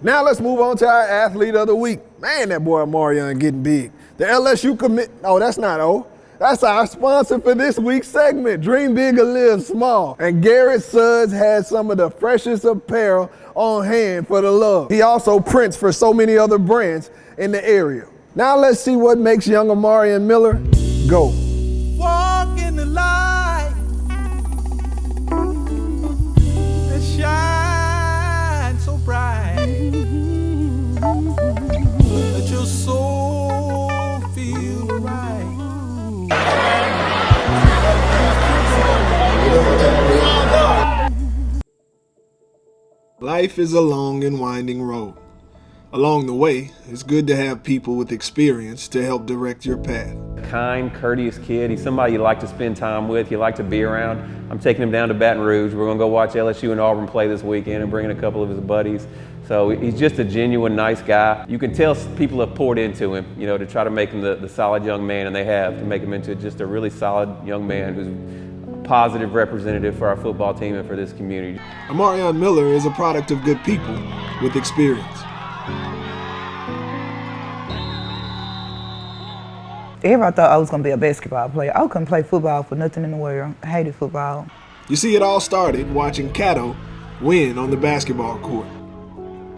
Now let's move on to our athlete of the week. Man, that boy Omarion getting big. The LSU commit, oh, that's not O. That's our sponsor for this week's segment, Dream Big or Live Small. And Garrett Suggs has some of the freshest apparel on hand for the love. He also prints for so many other brands in the area. Now let's see what makes young Omarion Miller go. Walk in the light that shines so bright. Let your soul feel right. Life is a long and winding road. Along the way, it's good to have people with experience to help direct your path. Kind, courteous kid. He's somebody you like to spend time with, you like to be around. I'm taking him down to Baton Rouge. We're gonna go watch LSU and Auburn play this weekend and bringing a couple of his buddies. So he's just a genuine, nice guy. You can tell people have poured into him, you know, to try to make him the solid young man, and they have, to make him into just a really solid young man who's a positive representative for our football team and for this community. Omarion Miller is a product of good people with experience. Everybody thought I was gonna be a basketball player. I couldn't play football for nothing in the world. I hated football. You see, it all started watching Caddo win on the basketball court.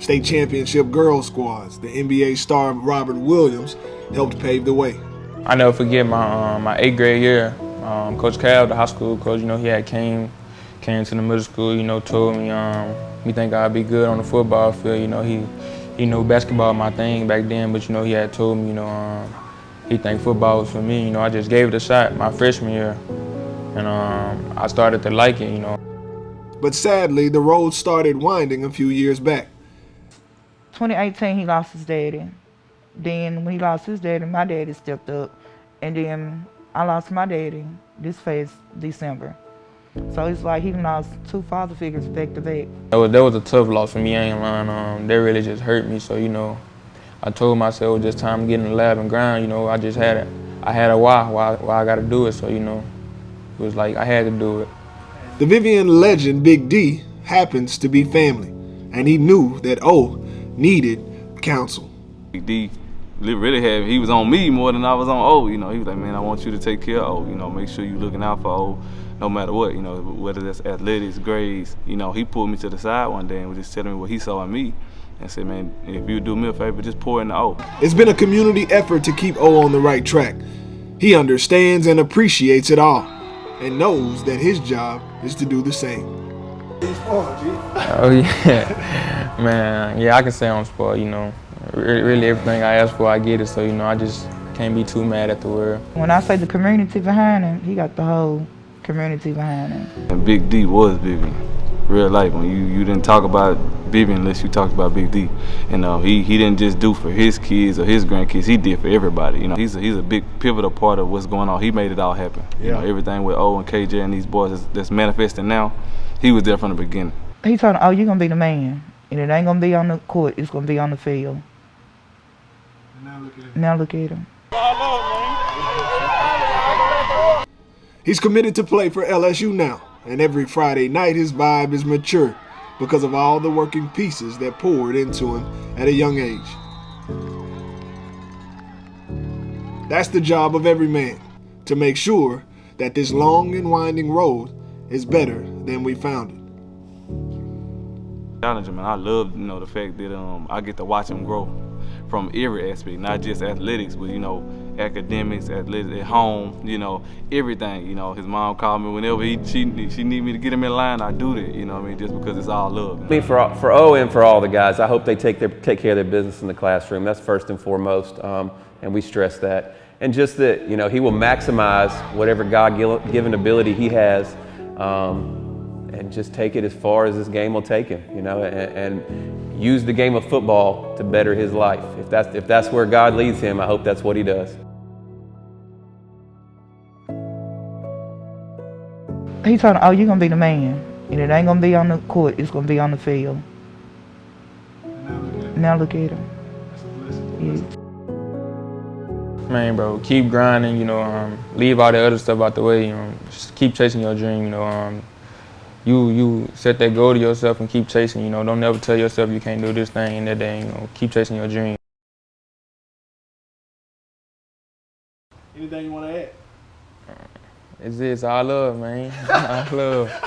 State championship girls squads, the NBA star Robert Williams helped pave the way. I never forget my 8th grade year. Coach Caddo, the high school coach, you know, he had came to the middle school, you know, told me he think I'd be good on the football field. You know, he knew basketball my thing back then, but you know, he had told me, you know, he think football was for me. You know, I just gave it a shot my freshman year, and I started to like it, you know. But sadly, the road started winding a few years back. 2018, he lost his daddy. Then when he lost his daddy, my daddy stepped up. And then I lost my daddy this past December. So it's like he lost 2 father figures back to back. That was a tough loss for me, I ain't lying. They really just hurt me, so, you know, I told myself it was just time to get in the lab and grind. You know, I had a why I got to do it. So, you know, it was like I had to do it. The Vivian legend, Big D, happens to be family, and he knew that O needed counsel. Big D really he was on me more than I was on O. You know, he was like, man, I want you to take care of O. You know, make sure you're looking out for O, no matter what. You know, whether that's athletics, grades. You know, he pulled me to the side one day and was just telling me what he saw in me. And said, man, if you do me a favor, just pour in the O. It's been a community effort to keep O on the right track. He understands and appreciates it all, and knows that his job is to do the same. Oh yeah, man, yeah, I can say I'm spoiled, you know. Really everything I ask for, I get it, so, you know, I just can't be too mad at the world. When I say the community behind him, he got the whole community behind him. And Big D was Vivian. Real life, when you didn't talk about Vivian unless you talked about Big D. And he didn't just do for his kids or his grandkids, he did for everybody. You know, he's a big pivotal part of what's going on. He made it all happen. Yeah. You know, everything with O and KJ and these boys that's manifesting now, he was there from the beginning. He told him, oh, you're gonna be the man. And it ain't gonna be on the court, it's gonna be on the field. Now look at him. He's committed to play for LSU now. And every Friday night, his vibe is mature because of all the working pieces that poured into him at a young age. That's the job of every man, to make sure that this long and winding road is better than we found it. Challenging, man. I love, you know, the fact that I get to watch him grow from every aspect, not just athletics, but, you know, academics, athletics at home, you know, everything. You know, his mom called me whenever she need me to get him in line, I do that, you know what I mean, just because it's all love. I mean, for O and for all the guys, I hope they take care of their business in the classroom. That's first and foremost, and we stress that. And just that, you know, he will maximize whatever God-given ability he has, and just take it as far as this game will take him, you know, and use the game of football to better his life. If that's where God leads him, I hope that's what he does. He told him, oh, you're gonna be the man. And it ain't gonna be on the court, it's gonna be on the field. Now look at him. Yeah. Man, bro, keep grinding, you know, leave all the other stuff out the way, you know, just keep chasing your dream, you know, you set that goal to yourself and keep chasing. You know, don't never tell yourself you can't do this thing and that thing. You know, keep chasing your dream. Anything you want to add? It's all love, man. All love.